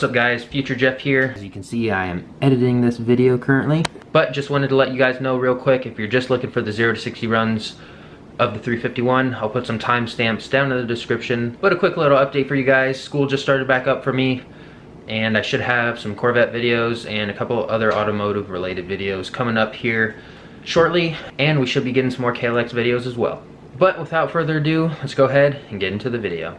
What's up guys, Future Jeff here. As you can see, I am editing this video currently, but just wanted to let you guys know real quick, if you're just looking for the 0 to 60 runs of the 351, I'll put some timestamps down in the description. But a quick little update for you guys. School just started back up for me, and I should have some Corvette videos and a couple other automotive related videos coming up here shortly, and we should be getting some more KLX videos as well. But without further ado, let's go ahead and get into the video.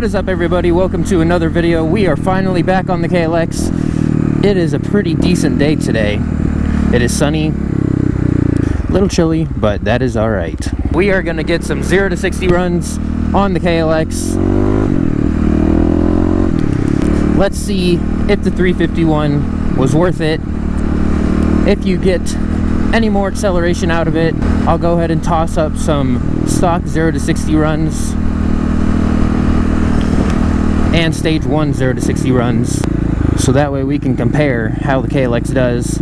What is up everybody, welcome to another video. We are finally back on the KLX. It is a pretty decent day today. It is sunny, a little chilly, but that is alright. We are going to get some 0 to 60 runs on the KLX. Let's see if the 351 was worth it. If you get any more acceleration out of it, I'll go ahead and toss up some stock 0 to 60 runs and stage 1 0 to 60 runs, so that way we can compare how the KLX does.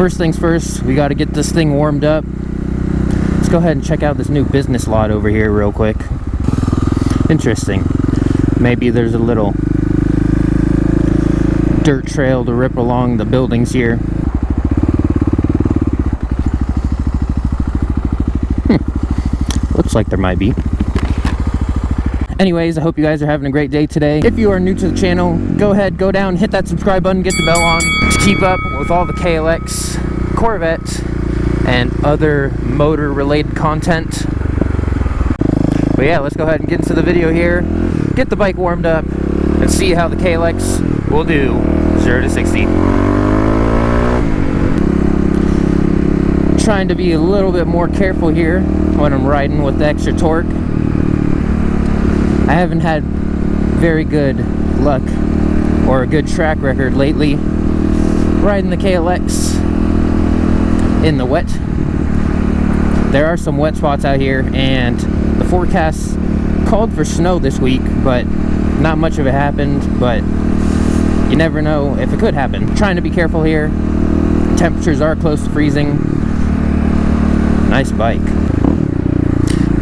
First things first, we got to get this thing warmed up. Let's go ahead and check out this new business lot over here real quick. Interesting. Maybe there's a little dirt trail to rip along the buildings here. Looks like there might be. Anyways, I hope you guys are having a great day today. If you are new to the channel, go ahead, go down, hit that subscribe button, get the bell on to keep up with all the KLX, Corvette, and other motor related content. But yeah, let's go ahead and get into the video here, get the bike warmed up, and see how the KLX will do 0 to 60. Trying to be a little bit more careful here when I'm riding with the extra torque. I haven't had very good luck or a good track record lately riding the KLX in the wet. There are some wet spots out here, and the forecast called for snow this week, but not much of it happened. But you never know if it could happen. Trying to be careful here. Temperatures are close to freezing. Nice bike.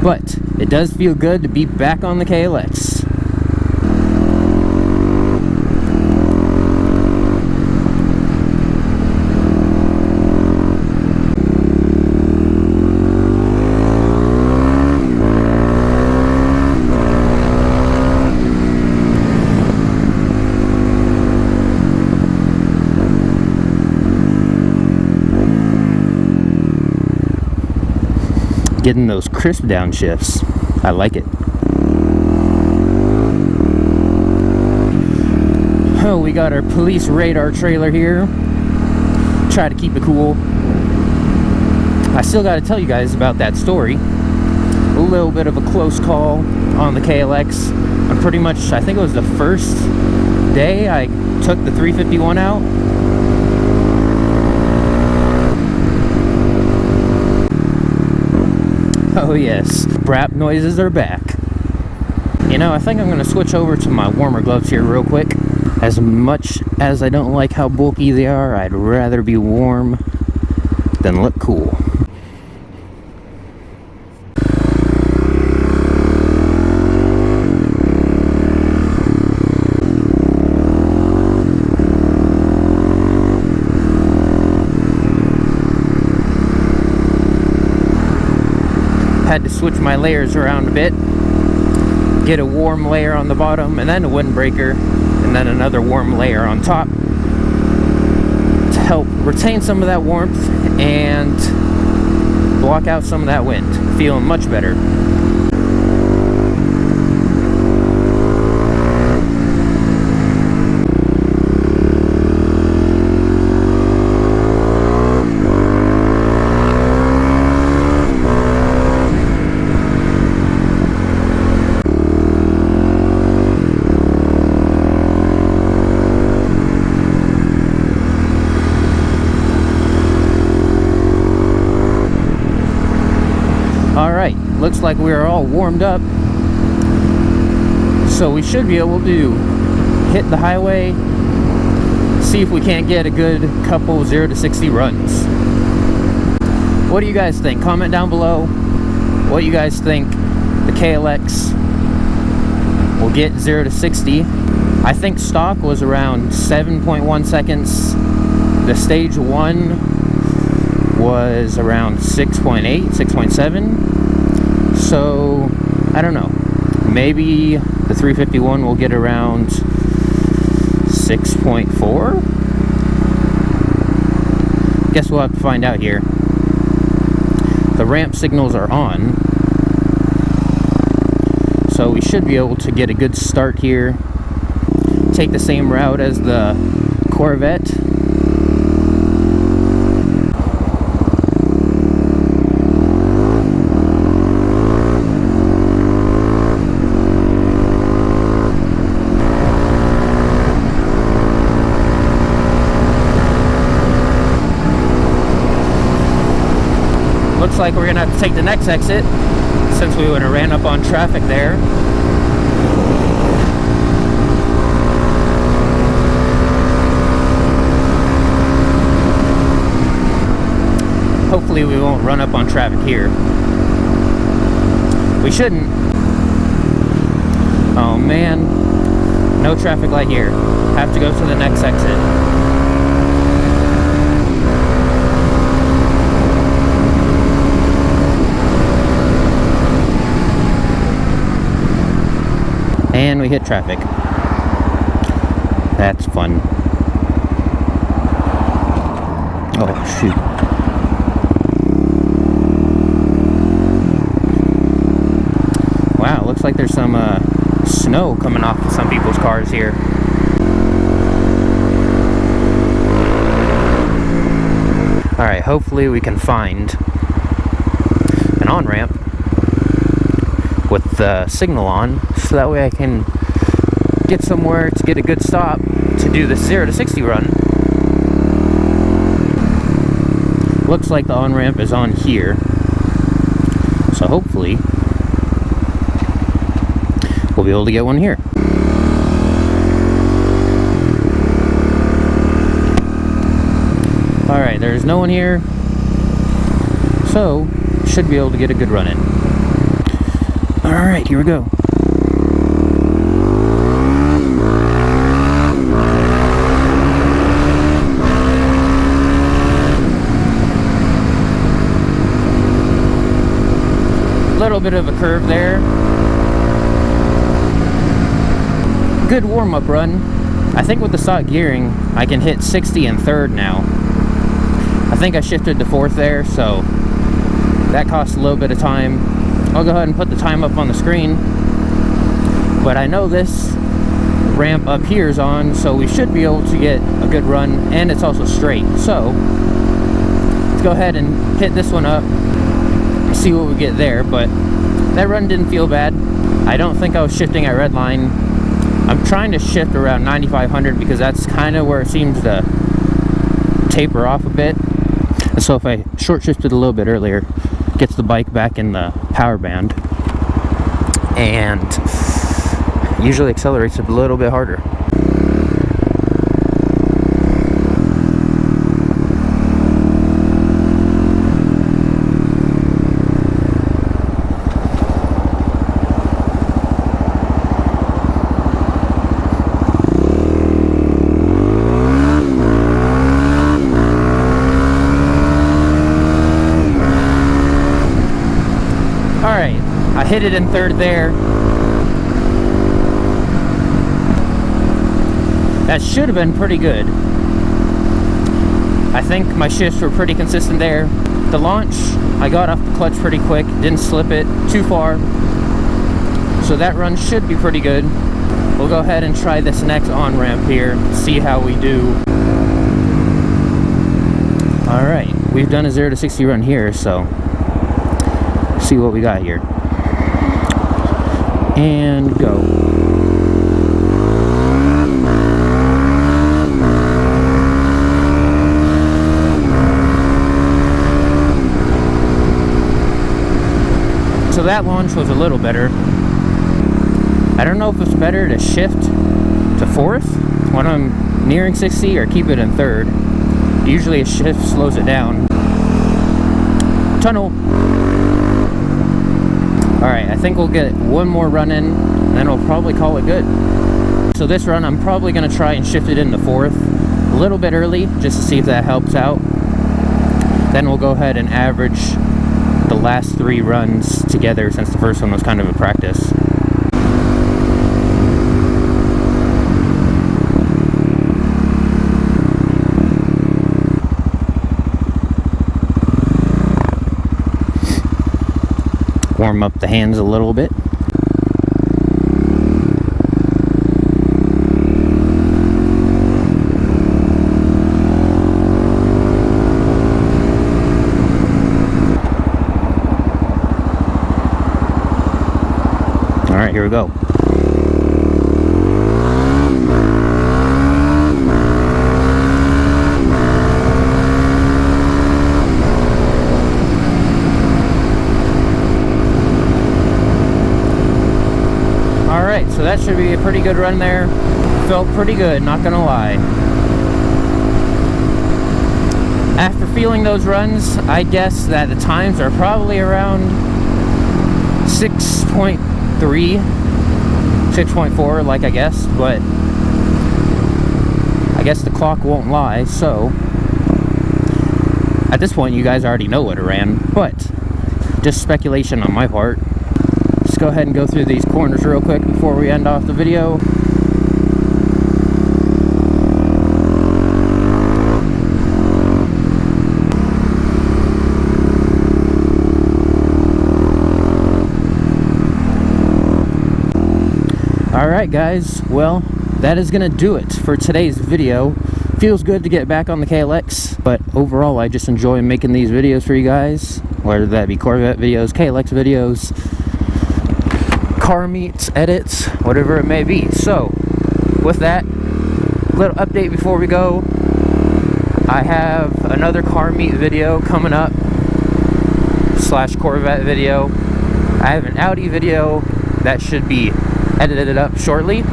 But it does feel good to be back on the KLX. Getting those crisp downshifts. I like it. Oh, we got our police radar trailer here. Try to keep it cool. I still got to tell you guys about that story. A little bit of a close call on the KLX. I'm pretty much, I think it was the first day I took the 351 out. Oh yes, brap noises are back. You know, I think I'm going to switch over to my warmer gloves here real quick. As much as I don't like how bulky they are, I'd rather be warm than look cool. Had to switch my layers around a bit, get a warm layer on the bottom and then a windbreaker and then another warm layer on top to help retain some of that warmth and block out some of that wind. Feeling much better. looks like we are all warmed up. So we should be able to hit the highway, see if we can't get a good couple 0 to 60 runs. What do you guys think? Comment down below what you guys think the KLX will get 0 to 60. I think stock was around 7.1 seconds. The stage 1 was around 6.8, 6.7. So, I don't know. Maybe the 351 will get around 6.4? Guess we'll have to find out here. The ramp signals are on, so we should be able to get a good start here. Take the same route as the Corvette. Looks like we're gonna have to take the next exit since we would have ran up on traffic there. Hopefully we won't run up on traffic here. We shouldn't. Oh man, no traffic light here. Have to go to the next exit. And we hit traffic. That's fun. Oh, shoot. Wow, looks like there's some snow coming off of some people's cars here. Alright, hopefully we can find an on-ramp with the signal on, so that way I can get somewhere to get a good stop to do the 0 to 60 run. Looks like the on-ramp is on here, so hopefully we'll be able to get one here. Alright, there's no one here, so should be able to get a good run in. Alright, here we go. Little bit of a curve there. Good warm-up run. I think with the stock gearing, I can hit 60 in third now. I think I shifted to fourth there, so that cost a little bit of time. I'll go ahead and put the time up on the screen, but I know this ramp up here is on, so we should be able to get a good run, and it's also straight. So let's go ahead and hit this one up, see what we get there. But that run didn't feel bad. I don't think I was shifting at red line. I'm trying to shift around 9,500 because that's kind of where it seems to taper off a bit. So if I short shifted a little bit earlier, gets the bike back in the power band and usually accelerates a little bit harder. Alright, I hit it in third there. That should have been pretty good. I think my shifts were pretty consistent there. The launch, I got off the clutch pretty quick, didn't slip it too far. So that run should be pretty good. We'll go ahead and try this next on-ramp here, see how we do. Alright, we've done a 0 to 60 run here, so see what we got here. And go. So that launch was a little better. I don't know if it's better to shift to fourth when I'm nearing 60 or keep it in third. Usually a shift slows it down. Tunnel. Alright, I think we'll get one more run in, and then we'll probably call it good. So this run, I'm probably going to try and shift it into fourth a little bit early, just to see if that helps out. Then we'll go ahead and average the last 3 runs together, since the first one was kind of a practice. Warm up the hands a little bit. All right, here we go. So that should be a pretty good run there. Felt pretty good, not gonna lie. After feeling those runs, I guess that the times are probably around 6.3, 6.4 like I guessed, but I guess the clock won't lie, so at this point you guys already know what it ran, but just speculation on my part. Go ahead and go through these corners real quick before we end off the video. Alright guys, well, that is gonna do it for today's video. Feels good to get back on the KLX, but overall I just enjoy making these videos for you guys, whether that be Corvette videos, KLX videos, car meets, edits, whatever it may be. So with that little update before we go, I have another car meet video coming up / Corvette video. I have an Audi video that should be edited up shortly,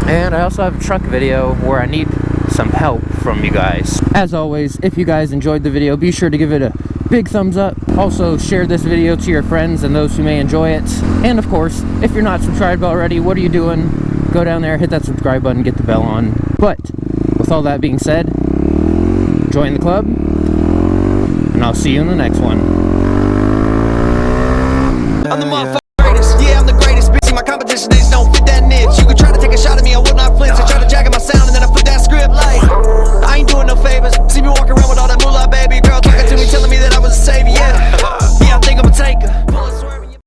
and I also have a truck video where I need some help from you guys. As always, if you guys enjoyed the video, be sure to give it a big thumbs up. Also share this video to your friends and those who may enjoy it. And of course, if you're not subscribed already, what are you doing? Go down there, hit that subscribe button, get the bell on. But with all that being said, join the club, and I'll see you in the next one.